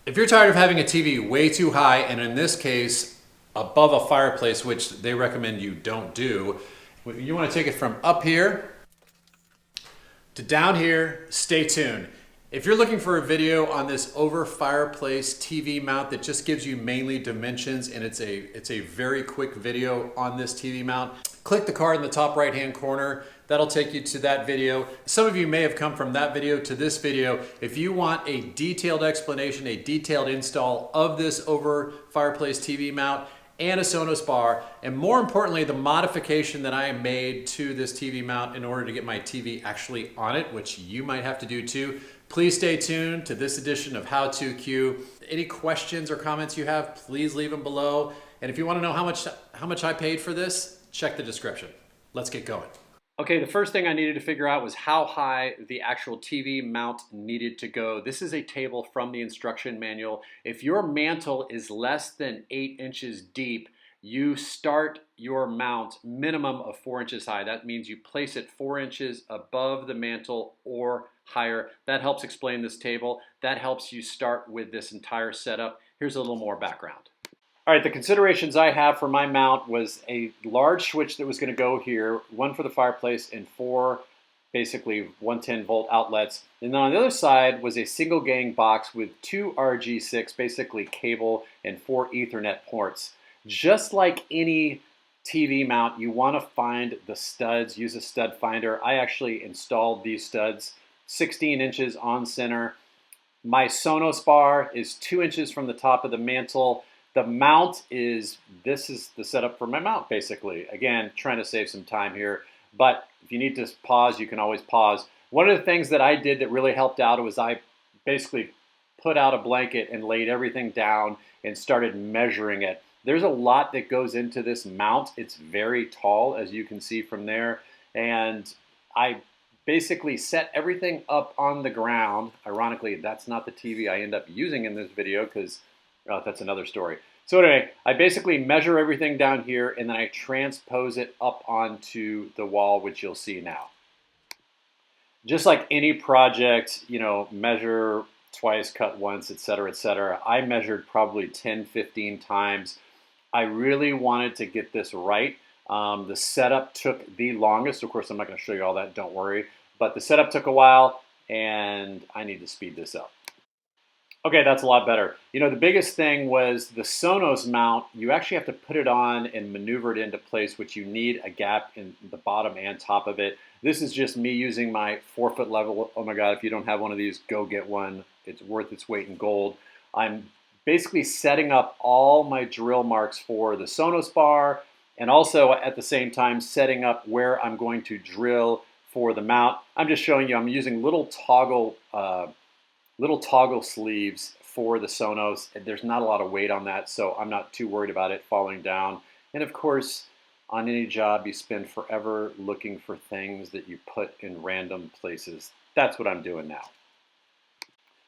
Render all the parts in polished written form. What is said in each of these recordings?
If you're tired of having a TV way too high, and in this case, above a fireplace, which they recommend you don't do, you want to take it from up here to down here. Stay tuned. If you're looking for a video on this over-fireplace TV mount that just gives you mainly dimensions, and it's a very quick video on this TV mount, click the card in the top right-hand corner. That'll take you to that video. Some of you may have come from that video to this video. If you want a detailed explanation, a detailed install of this over-fireplace TV mount and a Sonos Bar, and more importantly, the modification that I made to this TV mount in order to get my TV actually on it, which you might have to do too, please stay tuned to this edition of How To Q. Any questions or comments you have, please leave them below. And if you want to know how much I paid for this, check the description. Let's get going. Okay, the first thing I needed to figure out was how high the actual TV mount needed to go. This is a table from the instruction manual. If your mantle is less than 8 inches deep, you start your mount minimum of 4 inches high. That means you place it 4 inches above the mantle or higher. That helps explain this table. That helps you start with this entire setup. Here's a little more background. All right, the considerations I have for my mount was a large switch that was going to go here, one for the fireplace and 4 basically 110 volt outlets. And then on the other side was a single gang box with 2 RG6, basically cable, and 4 Ethernet ports. Just like any TV mount, you want to find the studs, use a stud finder. I actually installed these studs, 16 inches on center. My Sonos Bar is 2 inches from the top of the mantle. The mount this is the setup for my mount, basically. Again, trying to save some time here, but if you need to pause, you can always pause. One of the things that I did that really helped out was I basically put out a blanket and laid everything down and started measuring it. There's a lot that goes into this mount. It's very tall, as you can see from there, and I basically set everything up on the ground. Ironically, that's not the TV I end up using in this video because that's another story. So anyway, I basically measure everything down here and then I transpose it up onto the wall, which you'll see now. Just like any project, you know, measure twice, cut once, etc., etc. I measured probably 10, 15 times. I really wanted to get this right. The setup took the longest. Of course, I'm not going to show you all that, don't worry. But the setup took a while and I need to speed this up. Okay, that's a lot better. You know, the biggest thing was the Sonos mount. You actually have to put it on and maneuver it into place, which you need a gap in the bottom and top of it. This is just me using my 4-foot level. Oh my God, if you don't have one of these, go get one. It's worth its weight in gold. I'm basically setting up all my drill marks for the Sonos Bar and also at the same time setting up where I'm going to drill for the mount. I'm just showing you, I'm using little toggle sleeves for the Sonos. There's not a lot of weight on that, so I'm not too worried about it falling down. And of course, on any job, you spend forever looking for things that you put in random places. That's what I'm doing now.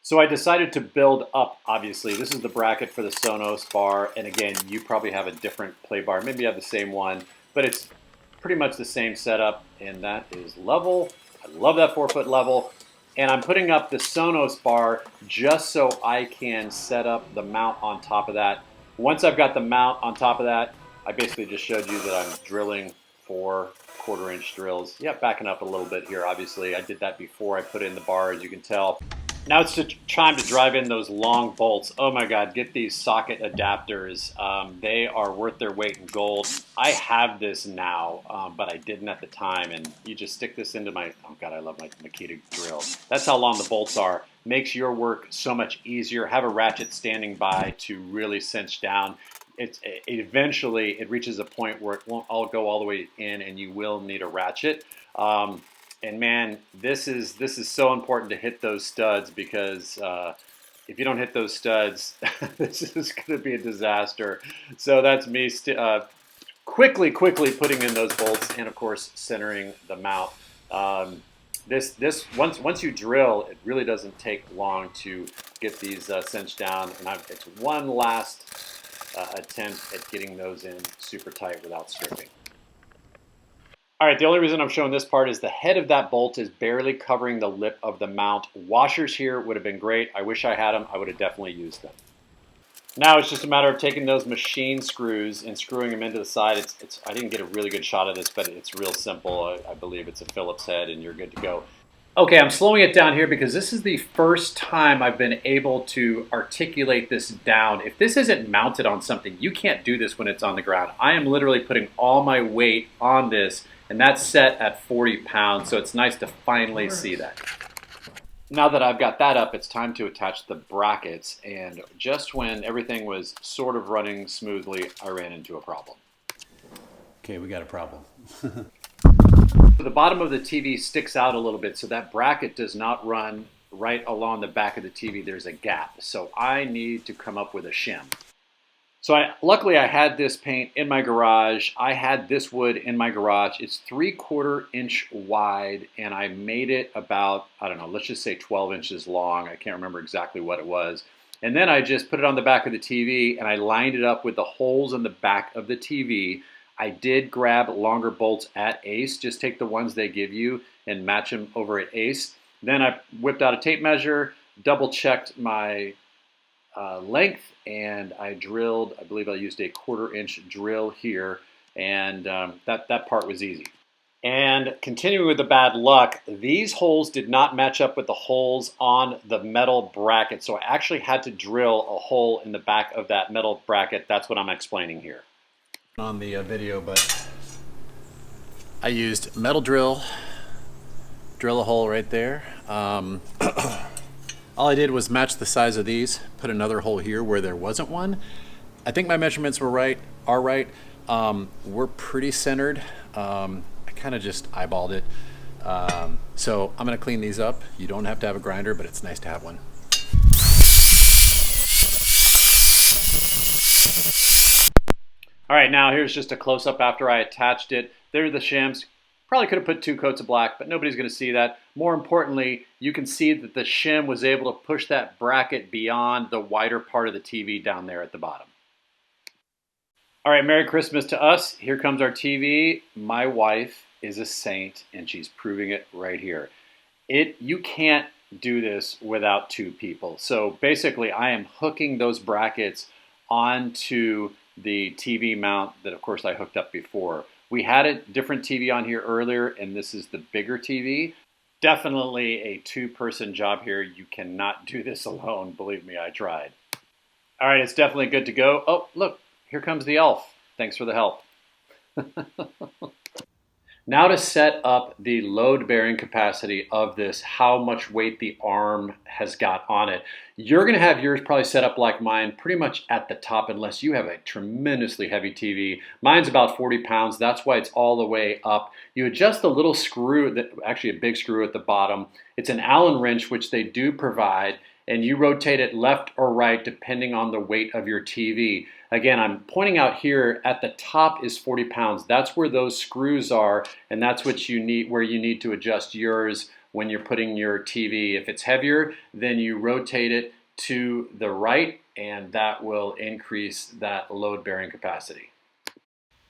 So I decided to build up, obviously. This is the bracket for the Sonos Bar, and again, you probably have a different play bar. Maybe you have the same one, but it's pretty much the same setup, and that is level. I love that 4-foot level. And I'm putting up the Sonos Bar just so I can set up the mount on top of that. Once I've got the mount on top of that, I basically just showed you that I'm drilling 4 1/4-inch drills. Yeah, backing up a little bit here, obviously. I did that before I put in the bar, as you can tell. Now it's time to drive in those long bolts. Oh my God, get these socket adapters. They are worth their weight in gold. I have this now, but I didn't at the time. And you just stick this into my, oh God, I love my Makita drill. That's how long the bolts are. Makes your work so much easier. Have a ratchet standing by to really cinch down. Eventually, it reaches a point where it won't all go all the way in and you will need a ratchet. And man, this is so important to hit those studs because if you don't hit those studs, this is going to be a disaster. So that's me quickly putting in those bolts and of course centering the mount. Once you drill, it really doesn't take long to get these cinched down, and it's one last attempt at getting those in super tight without stripping. All right, the only reason I'm showing this part is the head of that bolt is barely covering the lip of the mount. Washers here would have been great. I wish I had them. I would have definitely used them. Now it's just a matter of taking those machine screws and screwing them into the side. I didn't get a really good shot of this, but it's real simple. I believe it's a Phillips head and you're good to go. Okay, I'm slowing it down here because this is the first time I've been able to articulate this down. If this isn't mounted on something, you can't do this when it's on the ground. I am literally putting all my weight on this, and that's set at 40 pounds, so it's nice to finally see that. Now that I've got that up, it's time to attach the brackets, and just when everything was sort of running smoothly, I ran into a problem. Okay, we got a problem. The bottom of the TV sticks out a little bit, so that bracket does not run right along the back of the TV. There's a gap, so I need to come up with a shim. So luckily I had this paint in my garage. I had this wood in my garage. It's 3/4 inch wide, and I made it about, I don't know, let's just say 12 inches long. I can't remember exactly what it was. And then I just put it on the back of the TV, and I lined it up with the holes in the back of the TV. I did grab longer bolts at Ace. Just take the ones they give you and match them over at Ace. Then I whipped out a tape measure, double checked my length, and I drilled, I believe I used a 1/4 inch drill here, and that part was easy. And continuing with the bad luck, these holes did not match up with the holes on the metal bracket, so I actually had to drill a hole in the back of that metal bracket. That's what I'm explaining here on the video, but I used metal drill a hole right there. All I did was match the size of these, put another hole here where there wasn't one. I think my measurements are right. We're pretty centered. I kind of just eyeballed it. So I'm gonna clean these up. You don't have to have a grinder, but it's nice to have one. All right, now here's just a close-up after I attached it. There are the shims. Probably could have put 2 coats of black, but nobody's gonna see that. More importantly, you can see that the shim was able to push that bracket beyond the wider part of the TV down there at the bottom. All right, Merry Christmas to us. Here comes our TV. My wife is a saint, and she's proving it right here. You can't do this without 2 people. So basically, I am hooking those brackets onto the TV mount that, of course, I hooked up before. We had a different TV on here earlier, and this is the bigger TV. Definitely a 2-person job here. You cannot do this alone. Believe me, I tried. All right, it's definitely good to go. Oh, look, here comes the elf. Thanks for the help. Now to set up the load-bearing capacity of this, how much weight the arm has got on it. You're gonna have yours probably set up like mine, pretty much at the top, unless you have a tremendously heavy TV. Mine's about 40 pounds, that's why it's all the way up. You adjust the little screw, actually a big screw at the bottom. It's an Allen wrench, which they do provide, and you rotate it left or right depending on the weight of your TV. Again, I'm pointing out here at the top is 40 pounds. That's where those screws are, and that's what you need, where you need to adjust yours when you're putting your TV. If it's heavier, then you rotate it to the right, and that will increase that load-bearing capacity.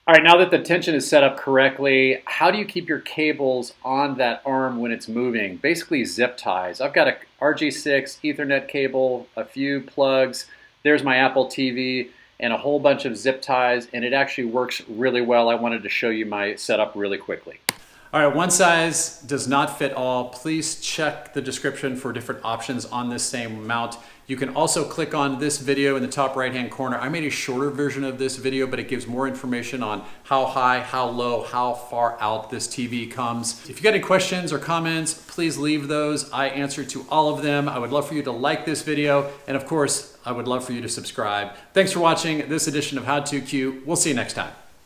All right, now that the tension is set up correctly, how do you keep your cables on that arm when it's moving? Basically zip ties. I've got a RG6 Ethernet cable, a few plugs, there's my Apple TV, and a whole bunch of zip ties, and it actually works really well. I wanted to show you my setup really quickly. All right, one size does not fit all. Please check the description for different options on this same mount. You can also click on this video in the top right-hand corner. I made a shorter version of this video, but it gives more information on how high, how low, how far out this TV comes. If you got any questions or comments, please leave those. I answer to all of them. I would love for you to like this video, and of course, I would love for you to subscribe. Thanks for watching this edition of How To Q. We'll see you next time.